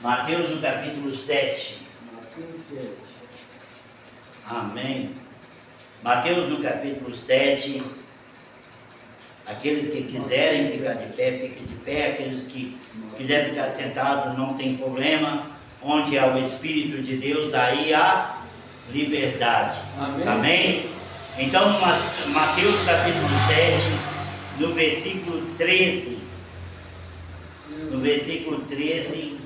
Mateus no capítulo 7. Mateus 7. Amém. Mateus no capítulo 7. Aqueles que quiserem ficar de pé, fiquem de pé. Aqueles que quiserem ficar sentados, não tem problema. Onde há o Espírito de Deus, aí há liberdade. Amém. Amém? Então, Mateus capítulo 7, no versículo 13. No versículo 13,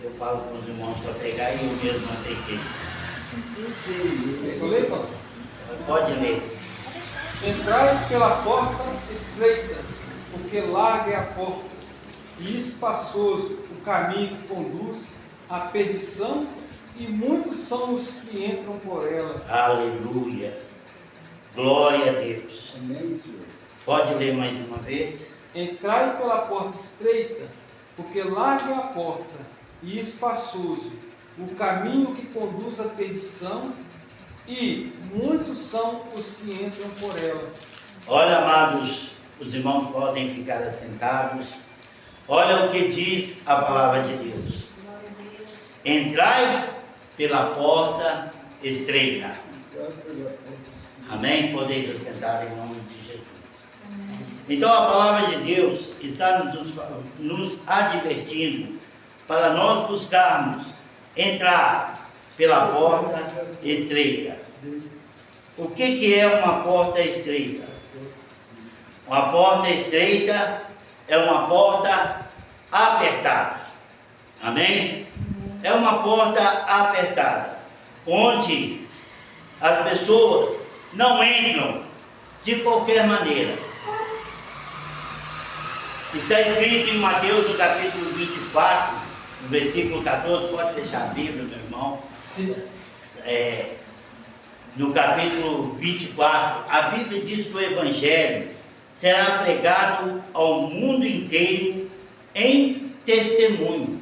eu falo com os irmãos para pegar e eu mesmo aceitei. Eu leio, pastor? Pode ler. Entrai pela porta estreita, porque larga é a porta, e espaçoso o caminho que conduz à perdição, e muitos são os que entram por ela. Aleluia. Glória a Deus. Amém, Senhor. Pode ler mais uma vez? Entrai pela porta estreita, porque larga é a porta, e espaçoso o caminho que conduz à perdição, e muitos são os que entram por ela. Olha, amados, os irmãos podem ficar assentados. Olha o que diz a palavra de Deus. Entrai pela porta estreita. Amém? Podeis assentar em nome de Jesus. Então a palavra de Deus está nos advertindo para nós buscarmos entrar pela porta estreita. O que é uma porta estreita? Uma porta estreita é uma porta apertada. Amém? É uma porta apertada, onde as pessoas não entram de qualquer maneira. Está escrito em Mateus no capítulo 24, no versículo 14, pode deixar a Bíblia, meu irmão. Sim. No capítulo 24, a Bíblia diz que o Evangelho será pregado ao mundo inteiro em testemunho.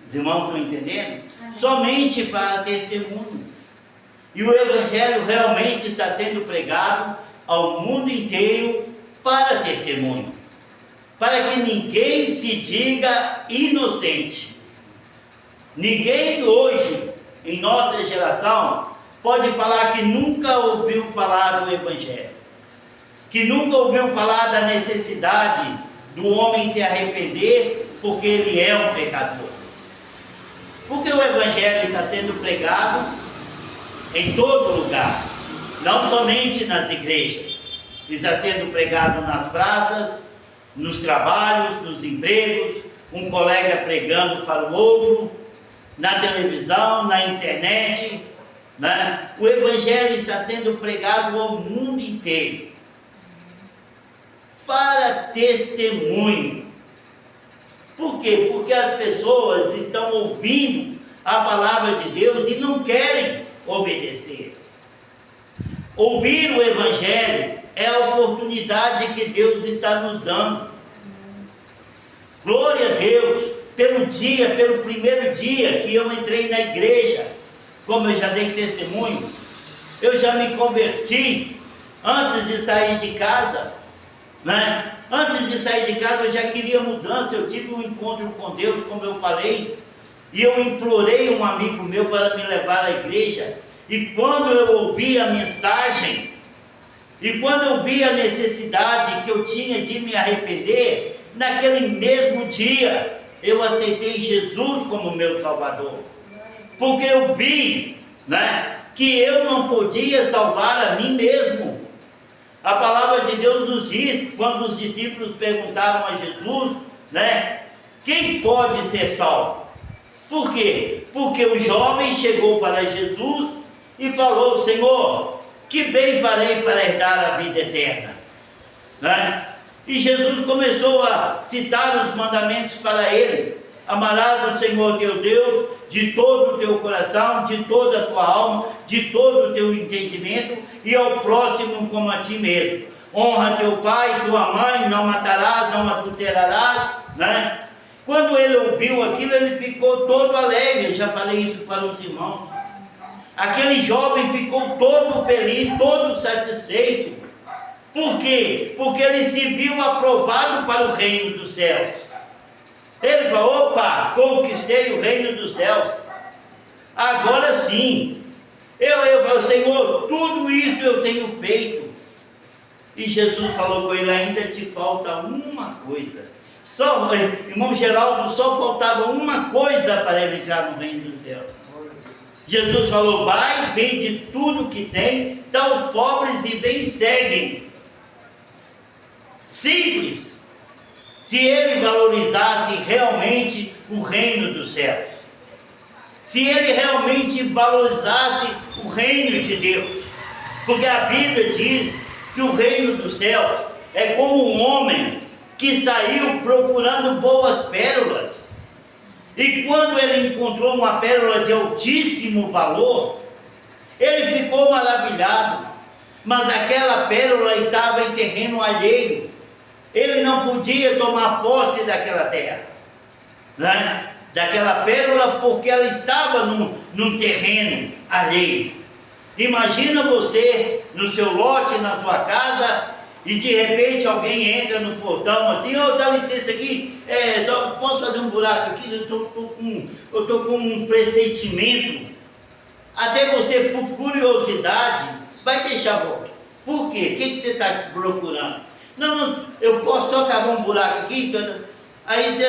Os irmãos estão entendendo? Somente para testemunho. E o Evangelho realmente está sendo pregado ao mundo inteiro para testemunho. Para que ninguém se diga inocente. Ninguém hoje, em nossa geração, pode falar que nunca ouviu falar do Evangelho. Que nunca ouviu falar da necessidade do homem se arrepender porque ele é um pecador. Porque o Evangelho está sendo pregado em todo lugar, não somente nas igrejas. Está sendo pregado nas praças, nos trabalhos, nos empregos, um colega pregando para o outro, na televisão, na internet, né? O Evangelho está sendo pregado ao mundo inteiro, para testemunho. Por quê? Porque as pessoas estão ouvindo a palavra de Deus e não querem obedecer. Ouvir o Evangelho é a oportunidade que Deus está nos dando. Glória a Deus, pelo primeiro dia que eu entrei na igreja, como eu já dei testemunho, eu já me converti antes de sair de casa, né? Antes de sair de casa eu já queria mudança, eu tive um encontro com Deus, como eu falei, e eu implorei um amigo meu para me levar à igreja, e quando eu ouvi a mensagem, e quando eu vi a necessidade que eu tinha de me arrepender, naquele mesmo dia, eu aceitei Jesus como meu Salvador, porque eu vi, né, que eu não podia salvar a mim mesmo. A palavra de Deus nos diz, quando os discípulos perguntaram a Jesus, né, quem pode ser salvo? Por quê? Porque o jovem chegou para Jesus e falou: Senhor, que bem farei para herdar a vida eterna? Né? E Jesus começou a citar os mandamentos para ele: amarás o Senhor teu Deus de todo o teu coração, de toda a tua alma, de todo o teu entendimento, e ao próximo como a ti mesmo. Honra teu pai e tua mãe, não matarás, não adulterarás, né? Quando ele ouviu aquilo, ele ficou todo alegre. Eu já falei isso para os irmãos. Aquele jovem ficou todo feliz, todo satisfeito. Por quê? Porque ele se viu aprovado para o reino dos céus. Ele falou: opa, conquistei o reino dos céus. Agora sim, eu falo: Senhor, tudo isso eu tenho feito. E Jesus falou com ele: ainda te falta uma coisa. Só, irmão Geraldo, só faltava uma coisa para ele entrar no reino dos céus. Jesus falou: vai, vende tudo que tem, dá aos pobres e vem e segue. Simples. Se ele valorizasse realmente o reino dos céus, se ele realmente valorizasse o reino de Deus, porque a Bíblia diz que o reino dos céus é como um homem que saiu procurando boas pérolas, e quando ele encontrou uma pérola de altíssimo valor, ele ficou maravilhado, mas aquela pérola estava em terreno alheio. Ele não podia tomar posse daquela terra, né? Daquela pérola, porque ela estava num terreno alheio. Imagina você no seu lote, na sua casa, e de repente alguém entra no portão assim: ô, dá licença aqui, só posso fazer um buraco aqui, eu estou com um pressentimento. Até você, por curiosidade, vai deixar a boca. Por quê? O que você está procurando? Não, eu posso só cavar um buraco aqui. Aí você,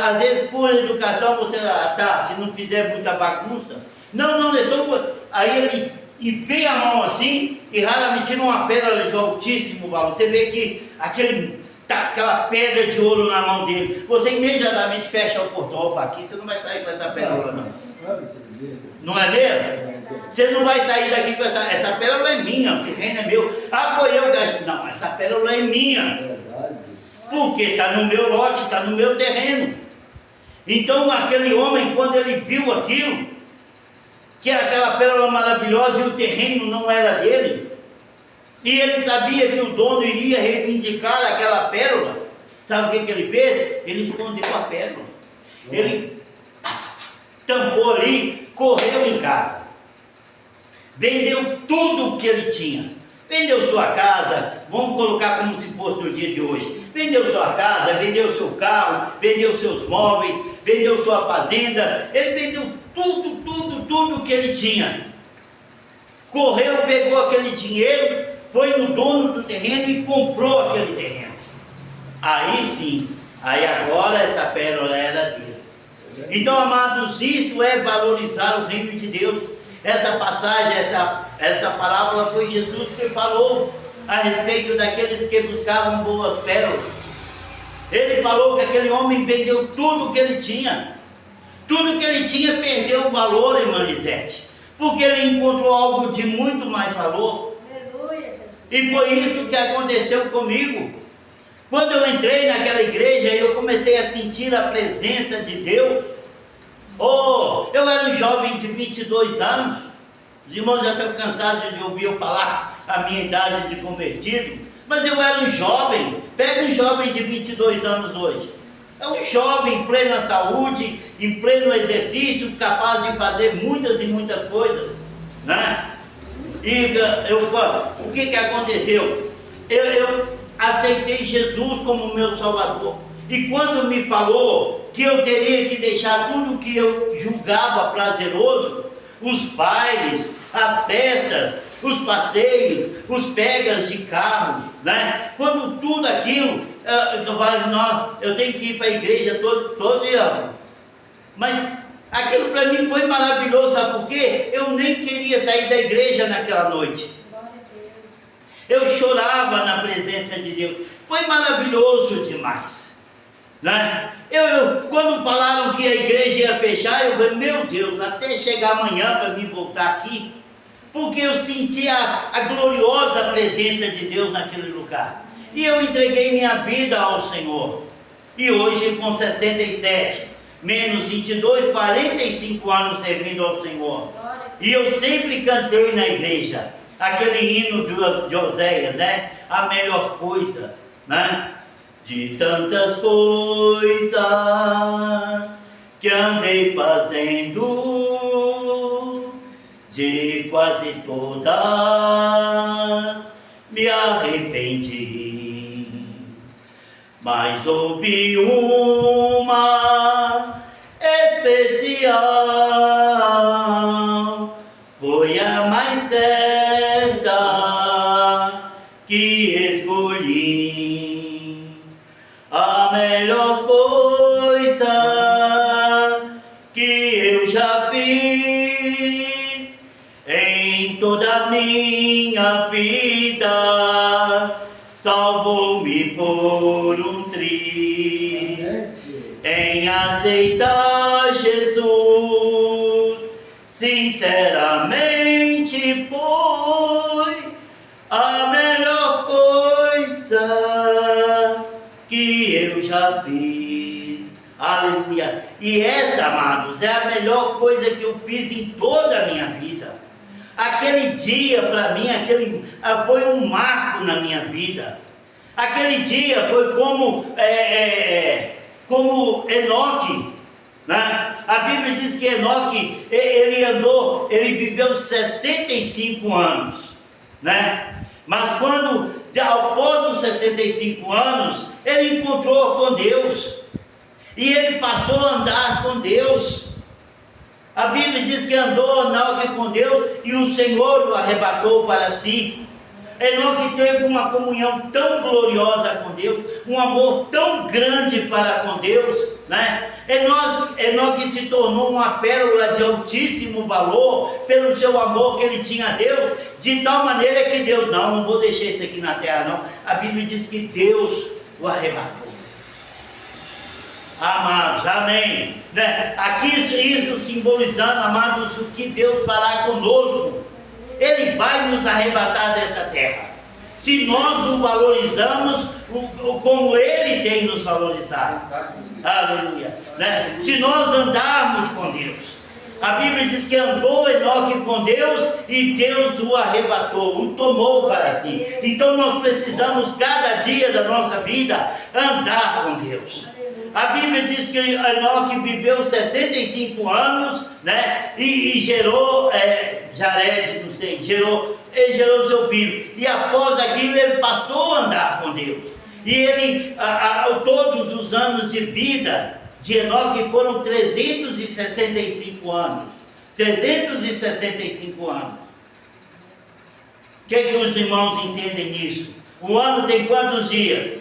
às vezes, por educação, você, se não fizer muita bagunça. Não, é só. Aí ele enfia a mão assim e raramente tira uma pérola de altíssimo valor. Você vê que aquela pedra de ouro na mão dele, você imediatamente fecha o portão. Opa, aqui você não vai sair com essa pérola, não. Não é mesmo? Você não vai sair daqui com essa pérola é minha, o terreno é meu. Foi eu gasto. Não, essa pérola é minha. Porque está no meu lote, está no meu terreno. Então aquele homem, quando ele viu aquilo, que era aquela pérola maravilhosa e o terreno não era dele, e ele sabia que o dono iria reivindicar aquela pérola, sabe o que ele fez? Ele escondeu a pérola. Ele tampou ali, correu em casa, vendeu tudo o que ele tinha. Vendeu sua casa, vamos colocar como se fosse no dia de hoje. Vendeu sua casa, vendeu seu carro, vendeu seus móveis, vendeu sua fazenda. Ele vendeu tudo que ele tinha. Correu, pegou aquele dinheiro, foi no dono do terreno e comprou aquele terreno. Aí sim, aí agora essa pérola era dele. Então, amados, isto é valorizar o reino de Deus. Essa passagem, essa parábola foi Jesus que falou a respeito daqueles que buscavam boas pérolas. Ele falou que aquele homem vendeu tudo que ele tinha. Tudo que ele tinha perdeu o valor, irmã Lisete, porque ele encontrou algo de muito mais valor. Aleluia, Jesus. E foi isso que aconteceu comigo. Quando eu entrei naquela igreja, eu comecei a sentir a presença de Deus. Eu era um jovem de 22 anos. Os irmãos já estão cansados de ouvir eu falar a minha idade de convertido. Mas eu era um jovem. Pega um jovem de 22 anos hoje. É um jovem em plena saúde, em pleno exercício, capaz de fazer muitas e muitas coisas, né? E o que aconteceu? Eu aceitei Jesus como meu Salvador. E quando me falou que eu teria que deixar tudo que eu julgava prazeroso, os bailes, as festas, os passeios, os pegas de carro, né? Quando tudo aquilo, eu tenho que ir para a igreja todo dia. Mas aquilo para mim foi maravilhoso, sabe por quê? Eu nem queria sair da igreja naquela noite. Eu chorava na presença de Deus. Foi maravilhoso demais, né? Quando falaram que a igreja ia fechar, eu falei: meu Deus, até chegar amanhã para mim voltar aqui, porque eu senti a gloriosa presença de Deus naquele lugar. E eu entreguei minha vida ao Senhor. E hoje, com 67, menos 22, 45 anos servindo ao Senhor. E eu sempre cantei na igreja aquele hino de Oséias, né? A melhor coisa, né? De tantas coisas que andei fazendo, de quase todas me arrependi. mas houve uma especial, foi a mais certa que escolhi, a melhor coisa que eu já fiz em toda a minha vida, salvou-me por um triz, em aceitar Jesus, sinceramente foi a melhor coisa que eu já fiz. Aleluia! E essa, amados, é a melhor coisa que eu fiz em toda a minha vida. Aquele dia, para mim, foi um marco na minha vida. Aquele dia foi como Enoque, né? A Bíblia diz que Enoque, ele viveu 65 anos, né? Mas após os 65 anos, ele encontrou com Deus, e ele passou a andar com Deus. A Bíblia diz que andou Enoque com Deus, e o Senhor o arrebatou para si. Enoque teve uma comunhão tão gloriosa com Deus, um amor tão grande para com Deus, né? Enoque se tornou uma pérola de altíssimo valor pelo seu amor que ele tinha a Deus, de tal maneira que Deus, não vou deixar isso aqui na terra não. A Bíblia diz que Deus o arrebatou. Amados, amém, né? Aqui isso simbolizando, amados, o que Deus fará conosco. Ele vai nos arrebatar desta terra, se nós o valorizamos como Ele tem nos valorizado. Aleluia, né? Se nós andarmos com Deus. A Bíblia diz que andou Enoque com Deus e Deus o arrebatou, o tomou para si. Então nós precisamos cada dia da nossa vida andar com Deus. A Bíblia diz que Enoque viveu 65 anos, né? E gerou Jared, não sei, ele gerou seu filho. E após aquilo ele passou a andar com Deus. E ele, todos os anos de vida de Enoque foram 365 anos. 365 anos. O que os irmãos entendem nisso? O ano tem quantos dias?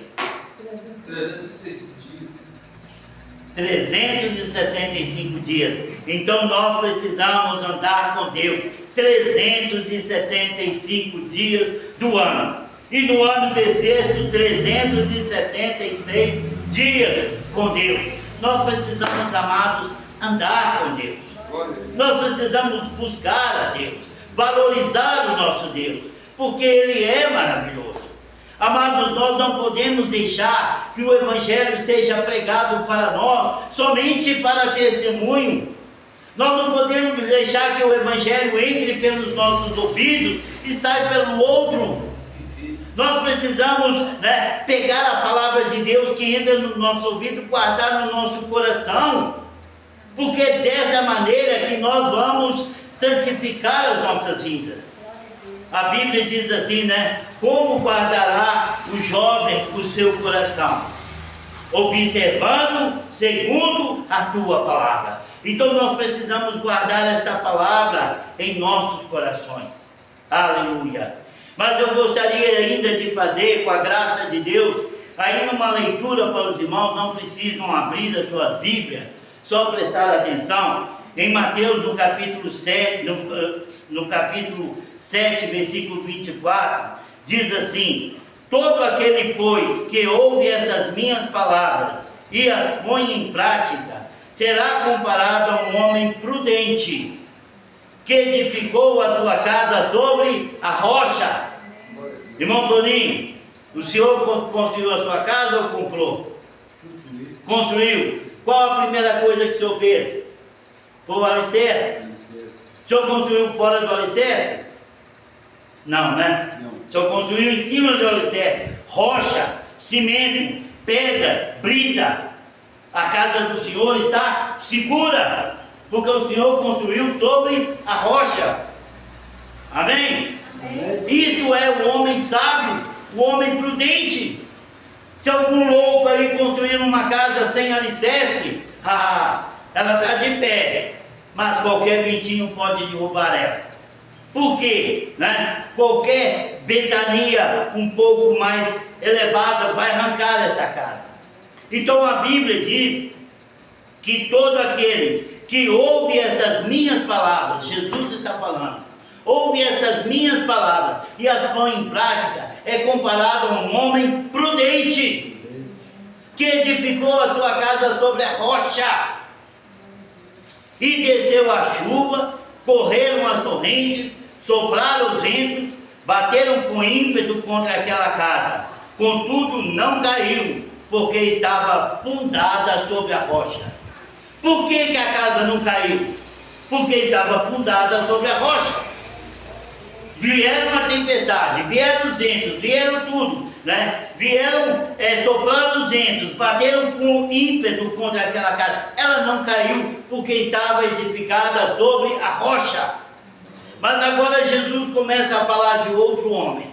365 dias. Então nós precisamos andar com Deus 365 dias do ano. E no ano bissexto, 366 dias com Deus. Nós precisamos, amados, andar com Deus. Nós precisamos buscar a Deus, valorizar o nosso Deus, porque Ele é maravilhoso. Amados, nós não podemos deixar que o Evangelho seja pregado para nós somente para testemunho. Nós não podemos deixar que o Evangelho entre pelos nossos ouvidos e saia pelo outro. Nós precisamos, né, pegar a palavra de Deus que entra no nosso ouvido, guardar no nosso coração, porque dessa maneira que nós vamos santificar as nossas vidas. A Bíblia diz assim, né? Como guardará o jovem o seu coração? Observando segundo a tua palavra. Então nós precisamos guardar esta palavra em nossos corações. Aleluia. Mas eu gostaria ainda de fazer, com a graça de Deus, ainda uma leitura para os irmãos. Não precisam abrir as suas Bíblias, só prestar atenção. Em Mateus, no capítulo 7, no capítulo 7, versículo 24, diz assim: todo aquele, pois, que ouve estas minhas palavras e as põe em prática, será comparado a um homem prudente, que edificou a sua casa sobre a rocha. Irmão Toninho, o senhor construiu a sua casa ou comprou? Construiu. Qual a primeira coisa que o senhor fez? Foi o alicerce? O senhor construiu fora do alicerce? Não, né? Não. O senhor construiu em cima do alicerce, rocha, cimento, pedra, brita. A casa do Senhor está segura, porque o Senhor construiu sobre a rocha. Amém? Amém. Isso é o homem sábio, o homem prudente. Se algum louco ali construir uma casa sem alicerce, ela está de pé, mas qualquer ventinho pode derrubar ela. Por quê? Né? Qualquer ventania um pouco mais elevada vai arrancar esta casa. Então a Bíblia diz que todo aquele que ouve estas minhas palavras, Jesus está falando, ouve estas minhas palavras e as põe em prática, é comparado a um homem prudente, que edificou a sua casa sobre a rocha, e desceu a chuva, correram as torrentes, sopraram os ventos, bateram com ímpeto contra aquela casa, contudo não caiu, porque estava fundada sobre a rocha. Por que a casa não caiu? Porque estava fundada sobre a rocha. Vieram a tempestade, vieram os ventos, vieram tudo, né? Vieram soprando os ventos, bateram com ímpeto contra aquela casa. Ela não caiu porque estava edificada sobre a rocha. Mas agora Jesus começa a falar de outro homem.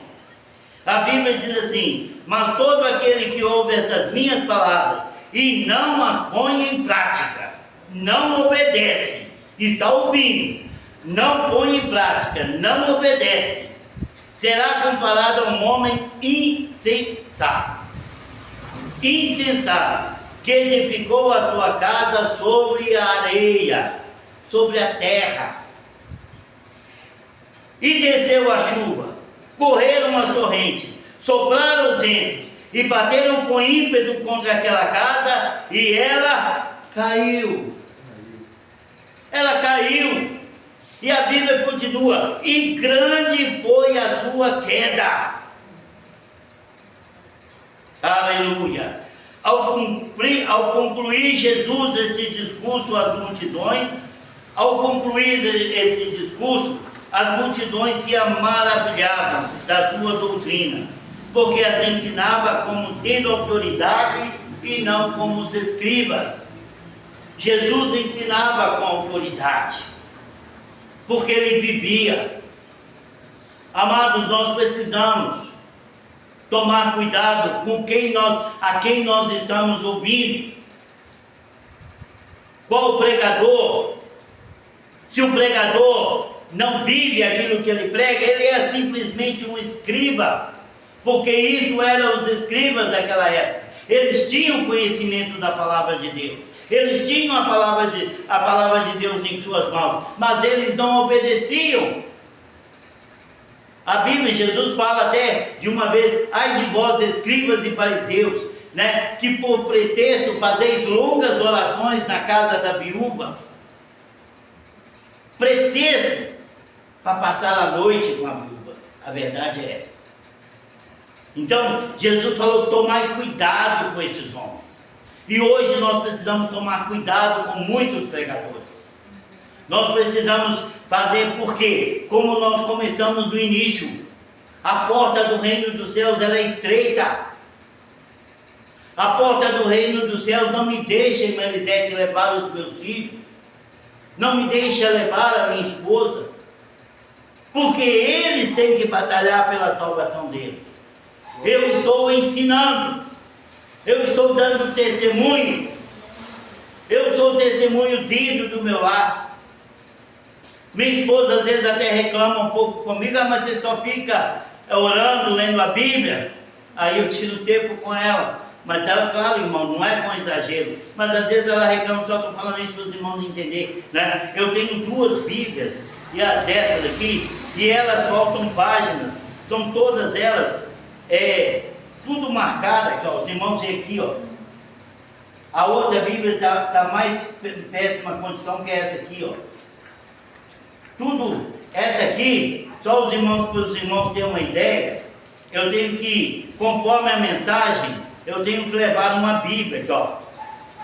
A Bíblia diz assim: mas todo aquele que ouve estas minhas palavras e não as põe em prática, não obedece, está ouvindo, não põe em prática, não obedece, será comparado a um homem insensato, que edificou a sua casa sobre a areia, sobre a terra, e desceu a chuva, correram as torrentes, sopraram os ventos, e bateram com ímpeto contra aquela casa, e ela caiu. Ela caiu. E a Bíblia continua: e grande foi a sua queda. Aleluia. Ao concluir Jesus esse discurso às multidões, as multidões se maravilhavam da sua doutrina, porque as ensinava como tendo autoridade e não como os escribas. Jesus ensinava com autoridade, porque ele vivia. Amados, nós precisamos tomar cuidado com a quem nós estamos ouvindo. Qual o pregador? Se o pregador não vive aquilo que ele prega, ele é simplesmente um escriba, porque isso eram os escribas daquela época. Eles tinham conhecimento da palavra de Deus, eles tinham a palavra de Deus em suas mãos, mas eles não obedeciam. A Bíblia, Jesus fala até de uma vez: ai de vós, escribas e fariseus, né, que por pretexto fazeis longas orações na casa da viúva. Pretexto para passar a noite com a viúva. A verdade é essa. Então, Jesus falou: tomai cuidado com esses homens. E hoje nós precisamos tomar cuidado com muitos pregadores. Nós precisamos fazer, porque, como nós começamos no início, a porta do reino dos céus ela é estreita. A porta do reino dos céus não me deixa, Melisete, levar os meus filhos. Não me deixa levar a minha esposa. Porque eles têm que batalhar pela salvação deles. Eu estou ensinando. Eu estou dando testemunho. Eu sou testemunho digno do meu lar. Minha esposa às vezes até reclama um pouco comigo: mas você só fica orando, lendo a Bíblia. Aí eu tiro tempo com ela. Mas tá claro, irmão, não é com exagero. Mas às vezes ela reclama, só estou falando isso para os irmãos entenderem, né? Eu tenho 2 Bíblias, e a dessas aqui, e elas faltam páginas. São todas elas, tudo marcada aqui, ó. Os irmãos veem aqui, ó. A outra Bíblia está mais péssima condição que essa aqui, ó. Tudo, essa aqui, só os irmãos, para os irmãos terem uma ideia, eu tenho que, conforme a mensagem, eu tenho que levar uma Bíblia aqui, ó.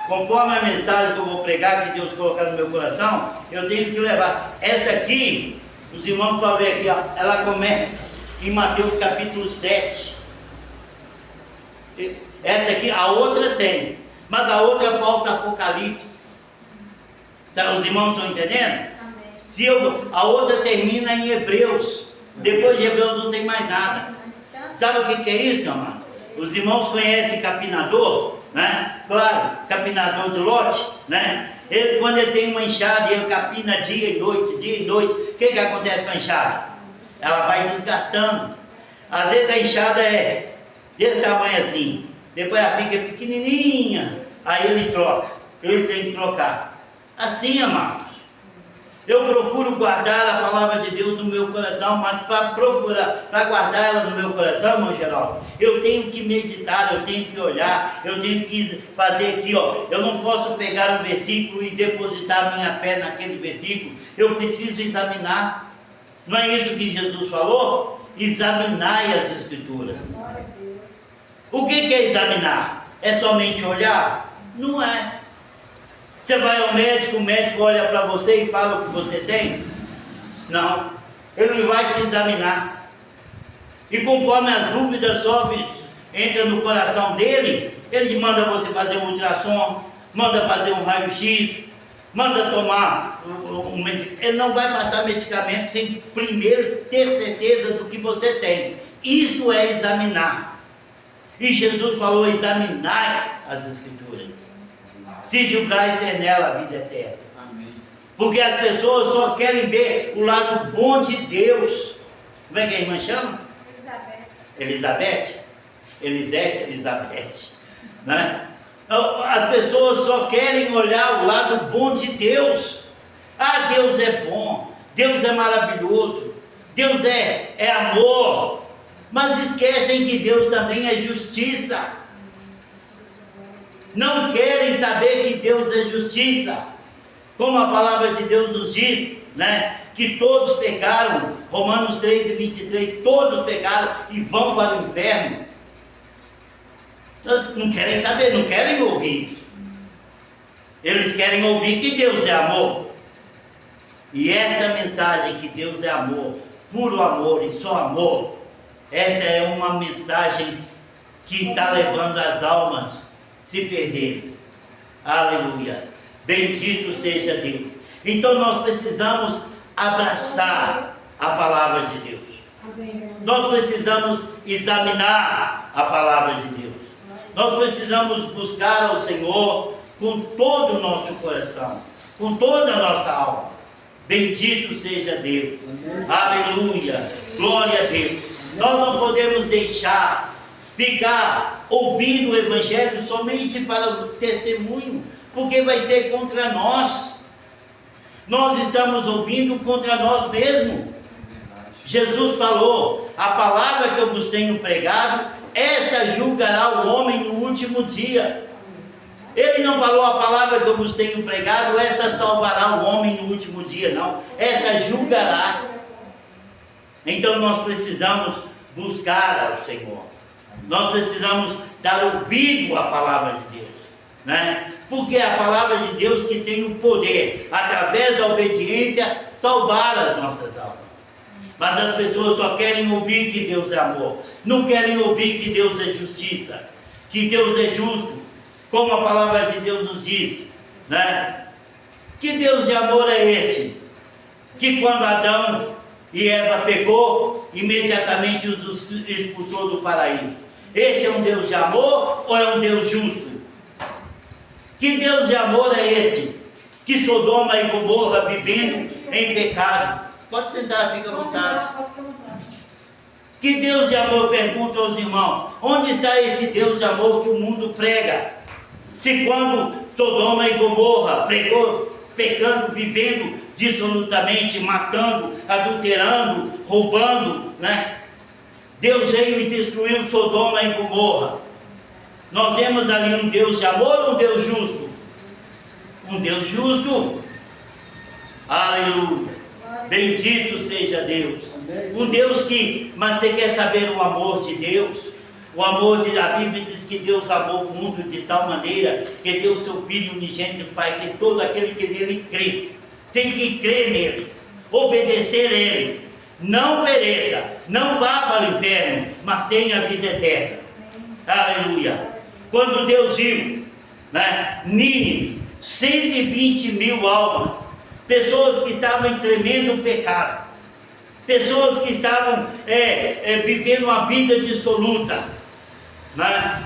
Conforme a mensagem que eu vou pregar, que Deus colocar no meu coração, eu tenho que levar. Essa aqui, os irmãos podem ver aqui, ó, ela começa em Mateus capítulo 7. Essa aqui, a outra tem, mas a outra falta Apocalipse. Então, os irmãos estão entendendo? A outra termina em Hebreus. Depois de Hebreus não tem mais nada. Sabe o que é isso, amado? Os irmãos conhecem capinador, né? Claro, capinador do lote, né? Ele, quando ele tem uma enxada, ele capina dia e noite, o que acontece com a enxada? Ela vai desgastando. Às vezes a enxada é desse tamanho assim, depois ela fica pequenininha, aí ele troca, ele tem que trocar. Assim, amados, eu procuro guardar a palavra de Deus no meu coração, mas para guardar ela no meu coração, irmão Geraldo, eu tenho que meditar, eu tenho que olhar, eu tenho que fazer aqui, ó. Eu não posso pegar um versículo e depositar minha fé naquele versículo, eu preciso examinar. Não é isso que Jesus falou? Examinai as Escrituras. O que é examinar? É somente olhar? Não é. Você vai ao médico, o médico olha para você e fala o que você tem? Não. Ele vai te examinar. E conforme as dúvidas sobem, entram no coração dele, ele manda você fazer um ultrassom, manda fazer um raio-x, manda tomar um medicamento. Ele não vai passar medicamento sem primeiro ter certeza do que você tem. Isto é examinar. E Jesus falou: examinai as Escrituras. Se julgares ter nela a vida eterna. Amém. Porque as pessoas só querem ver o lado bom de Deus. Como é que a irmã chama? Elizabeth. Elizabeth. Né? As pessoas só querem olhar o lado bom de Deus. Ah, Deus é bom, Deus é maravilhoso, Deus é amor. Mas esquecem que Deus também é justiça. Não querem saber que Deus é justiça. Como a palavra de Deus nos diz, né? Que todos pecaram. Romanos 3:23, todos pecaram e vão para o inferno. Não querem saber, não querem ouvir isso. Eles querem ouvir que Deus é amor. E essa mensagem que Deus é amor, puro amor e só amor, essa é uma mensagem que está levando as almas se perderem. Aleluia. Bendito seja Deus. Então nós precisamos abraçar a palavra de Deus. Nós precisamos examinar a palavra de Deus. Nós precisamos buscar ao Senhor com todo o nosso coração, com toda a nossa alma. Bendito seja Deus. Amém. Aleluia. Glória a Deus. Nós não podemos deixar ficar ouvindo o Evangelho somente para o testemunho, porque vai ser contra nós. Nós estamos ouvindo contra nós mesmos. Jesus falou: a palavra que eu vos tenho pregado, esta julgará o homem no último dia. Ele não falou: a palavra que eu vos tenho pregado, esta salvará o homem no último dia. Não, esta julgará. Então nós precisamos buscar ao Senhor. Nós precisamos dar ouvido à palavra de Deus, né? Porque é a palavra de Deus que tem o poder, através da obediência, salvar as nossas almas. Mas as pessoas só querem ouvir que Deus é amor, não querem ouvir que Deus é justiça, que Deus é justo, como a palavra de Deus nos diz, né? Que Deus de amor é esse? Que quando Adão e Eva pecou, imediatamente os expulsou do paraíso. Esse é um Deus de amor ou é um Deus justo? Que Deus de amor é esse? Que Sodoma e Gomorra vivendo em pecado. Pode sentar, fica à vontade. Que Deus de amor, pergunta aos irmãos, onde está esse Deus de amor que o mundo prega? Se quando Sodoma e Gomorra pregou, pecando, vivendo dissolutamente, matando, adulterando, roubando, né? Deus veio e destruiu Sodoma e Gomorra. Nós vemos ali um Deus de amor ou um Deus justo? Um Deus justo. Aleluia. Bendito seja Deus. Um Deus que, mas você quer saber o amor de Deus? O amor de, a Bíblia diz que Deus amou o mundo de tal maneira que deu o seu Filho unigênito, Pai, que todo aquele que nele crê, tem que crer nele, obedecer a ele, não pereça, não vá para o inferno, mas tenha a vida eterna. Aleluia. Quando Deus viu, né, Nínive, 120.000 almas, pessoas que estavam em tremendo pecado, pessoas que estavam vivendo uma vida dissoluta, né?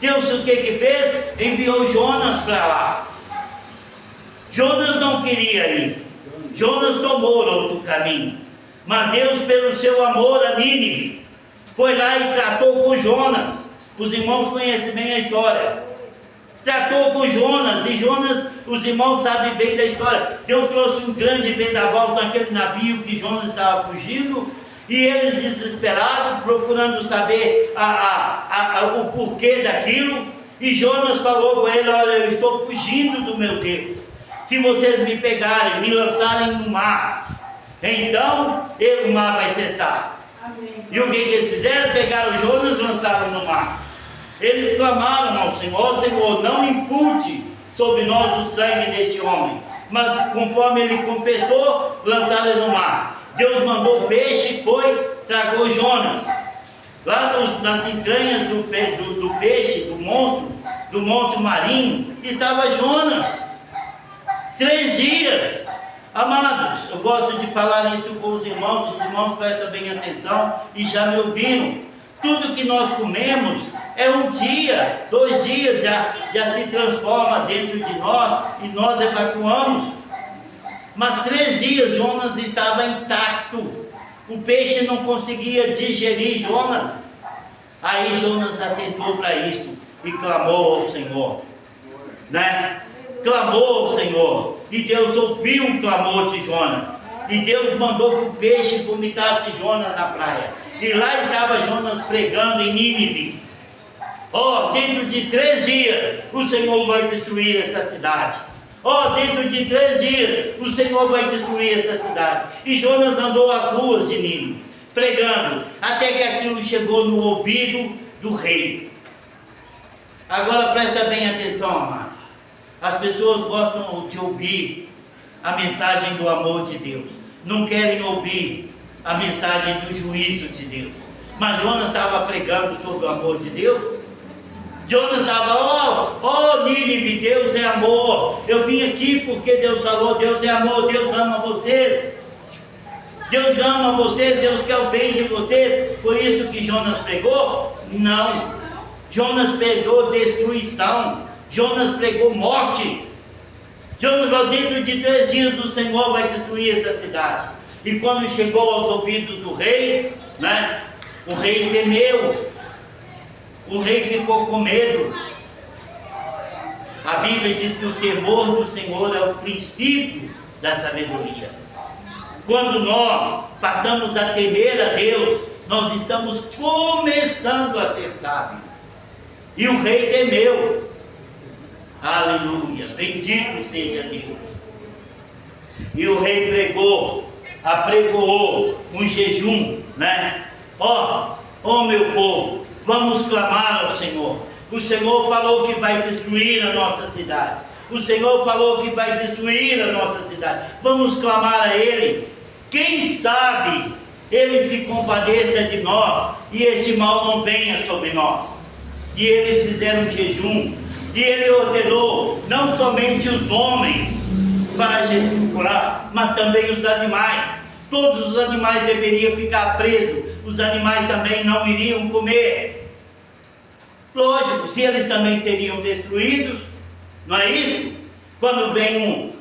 Deus o que fez? Enviou Jonas para lá. Jonas não queria ir. Jonas tomou outro caminho. Mas Deus, pelo seu amor a Nínive, foi lá e tratou com Jonas. Os irmãos conhecem bem a história. Tratou com Jonas, e Jonas, os irmãos sabem bem da história. Deus trouxe um grande vendaval naquele navio que Jonas estava fugindo, e eles desesperados, procurando saber o porquê daquilo. E Jonas falou com ele: olha, eu estou fugindo do meu Deus. Se vocês me pegarem, me lançarem no mar, então o mar vai cessar. Amém. E o que eles fizeram? Pegaram Jonas e lançaram no mar. Eles clamaram ao Senhor: Senhor, não impute sobre nós o sangue deste homem. Mas conforme ele confessou, lançaram ele no mar. Deus mandou peixe, foi, tragou Jonas. Lá nas entranhas do peixe, do monstro marinho, estava Jonas. 3 dias. Amados, eu gosto de falar isso com os irmãos prestam bem atenção e já me ouviram. Tudo que nós comemos é um dia, 2 dias, já se transforma dentro de nós e nós evacuamos. Mas 3 dias Jonas estava intacto. O peixe não conseguia digerir Jonas. Aí Jonas atentou para isso e clamou ao Senhor, né? Clamou ao Senhor, e Deus ouviu o clamor de Jonas, e Deus mandou que o peixe vomitasse Jonas na praia, e lá estava Jonas pregando em Nínive. Dentro de 3 dias o Senhor vai destruir essa cidade. Dentro de 3 dias o Senhor vai destruir essa cidade. E Jonas andou às ruas de Nínive, pregando, até que aquilo chegou no ouvido do rei. Agora presta bem atenção, amado. As pessoas gostam de ouvir a mensagem do amor de Deus, não querem ouvir a mensagem do juízo de Deus. Mas Jonas estava pregando sobre o amor de Deus. Jonas estava: Nínive, Deus é amor. Eu vim aqui porque Deus falou, Deus é amor, Deus ama vocês. Deus ama vocês, Deus quer o bem de vocês. Foi isso que Jonas pregou? Não. Jonas pregou destruição. Jonas pregou morte. Jonas falou: dentro de 3 dias o Senhor vai destruir essa cidade. E quando chegou aos ouvidos do rei, né, o rei temeu. O rei ficou com medo. A Bíblia diz que o temor do Senhor é o princípio da sabedoria. Quando nós passamos a temer a Deus, nós estamos começando a ser sábios. E o rei temeu. Aleluia, bendito seja Deus. E o rei apregoou um jejum, né? Meu povo, vamos clamar ao Senhor. O Senhor falou que vai destruir a nossa cidade. O Senhor falou que vai destruir a nossa cidade. Vamos clamar a Ele. Quem sabe Ele se compadeça de nós e este mal não venha sobre nós. E eles fizeram jejum. E Ele ordenou não somente os homens para jejuar, mas também os animais. Todos os animais deveriam ficar presos. Os animais também não iriam comer. Lógico, se eles também seriam destruídos, não é isso? Quando vem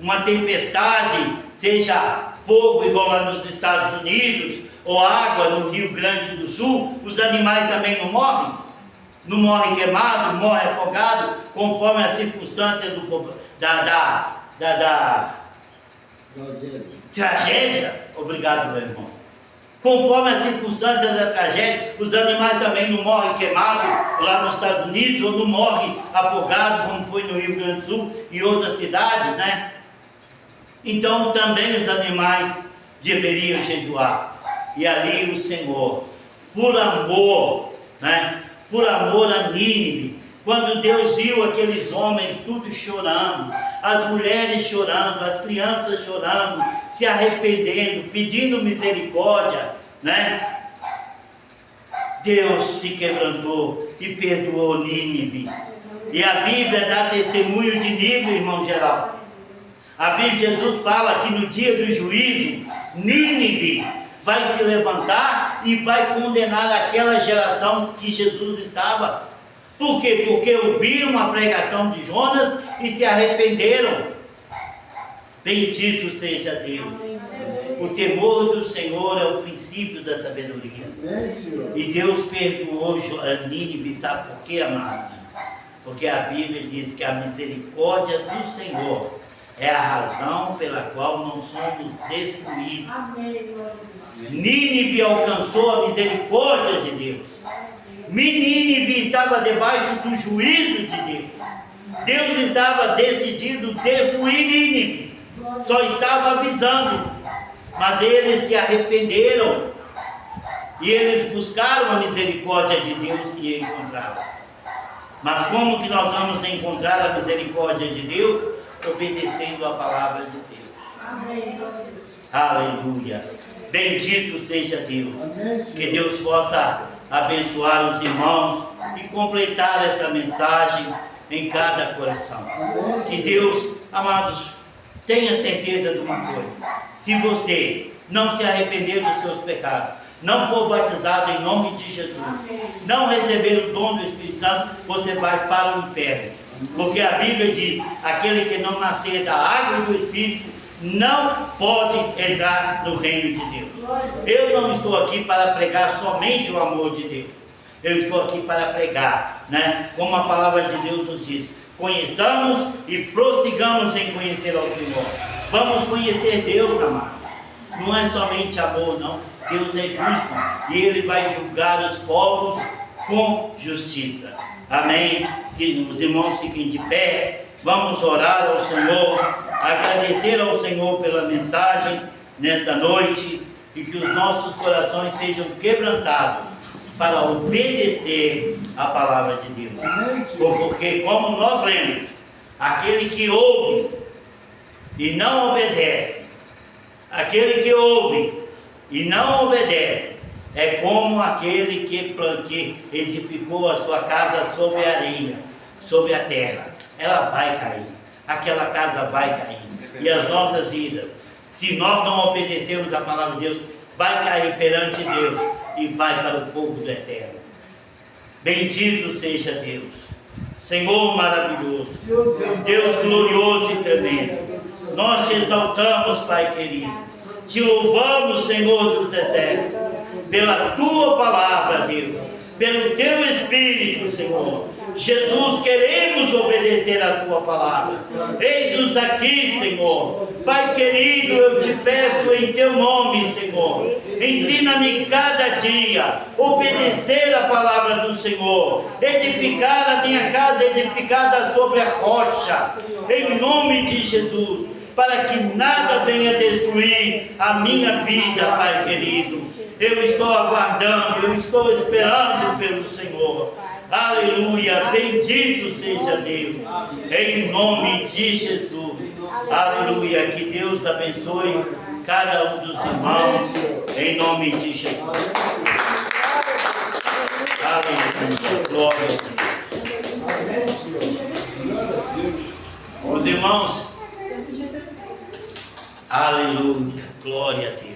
uma tempestade, seja fogo igual lá nos Estados Unidos, ou água no Rio Grande do Sul, os animais também não morrem? Não morre queimado, morre afogado, conforme a circunstância da tragédia. Obrigado, meu irmão. Conforme as circunstâncias da tragédia, os animais também não morrem queimados lá nos Estados Unidos, ou não morrem afogados, como foi no Rio Grande do Sul e outras cidades, né? Então também os animais deveriam jejuar. E ali o Senhor, por amor, né? Por amor a Nínive, quando Deus viu aqueles homens tudo chorando, as mulheres chorando, as crianças chorando, se arrependendo, pedindo misericórdia, né? Deus se quebrantou e perdoou Nínive. E a Bíblia dá testemunho de Nínive, irmão Geraldo. A Bíblia, Jesus fala que no dia do juízo, Nínive vai se levantar lá e vai condenar aquela geração que Jesus estava. Por quê? Porque ouviram a pregação de Jonas e se arrependeram. Bendito seja Deus. O temor do Senhor é o princípio da sabedoria. E Deus perdoou Nínive, sabe por quê, amado? Porque a Bíblia diz que a misericórdia do Senhor é a razão pela qual não somos destruídos. Nínive alcançou a misericórdia de Deus. Nínive estava debaixo do juízo de Deus. Deus estava decidido destruir Nínive. Só estava avisando. Mas eles se arrependeram. E eles buscaram a misericórdia de Deus e encontraram. Mas como que nós vamos encontrar a misericórdia de Deus? Obedecendo a palavra de Deus. Amém. Aleluia. Bendito seja Deus. Amém. Que Deus possa abençoar os irmãos e completar esta mensagem em cada coração. Amém. Que Deus, amados, tenha certeza de uma coisa. Se você não se arrepender dos seus pecados, não for batizado em nome de Jesus, não receber o dom do Espírito Santo, você vai para o inferno. Porque a Bíblia diz, aquele que não nascer da água e do Espírito, não pode entrar no reino de Deus. Eu não estou aqui para pregar somente o amor de Deus. Eu estou aqui para pregar, né? Como a palavra de Deus nos diz, conheçamos e prossigamos em conhecer ao Senhor. Vamos conhecer Deus, amado. Não é somente amor, não. Deus é justo e Ele vai julgar os povos com justiça. Amém? Que os irmãos fiquem de pé. Vamos orar ao Senhor, agradecer ao Senhor pela mensagem nesta noite e que os nossos corações sejam quebrantados para obedecer a palavra de Deus. Porque, como nós lemos, aquele que ouve e não obedece, aquele que ouve e não obedece, é como aquele que edificou a sua casa sobre a areia, sobre a terra. Ela vai cair, aquela casa vai cair. E as nossas vidas, se nós não obedecermos a palavra de Deus, vai cair perante Deus e vai para o fogo do eterno. Bendito seja Deus, Senhor maravilhoso, Deus glorioso e tremendo. Nós te exaltamos, Pai querido, te louvamos, Senhor dos exércitos, pela tua palavra, Deus, pelo teu Espírito, Senhor. Jesus, queremos obedecer a tua palavra. Eis-nos aqui, Senhor. Pai querido, eu te peço em teu nome, Senhor. Ensina-me cada dia obedecer a palavra do Senhor, edificar a minha casa edificada sobre a rocha, em nome de Jesus, para que nada venha destruir a minha vida, Pai querido. Eu estou aguardando, eu estou esperando pelo Senhor. Aleluia, bendito seja Deus, em nome de Jesus. Aleluia, que Deus abençoe cada um dos irmãos, em nome de Jesus. Aleluia, glória a Deus. Os irmãos, aleluia, glória a Deus.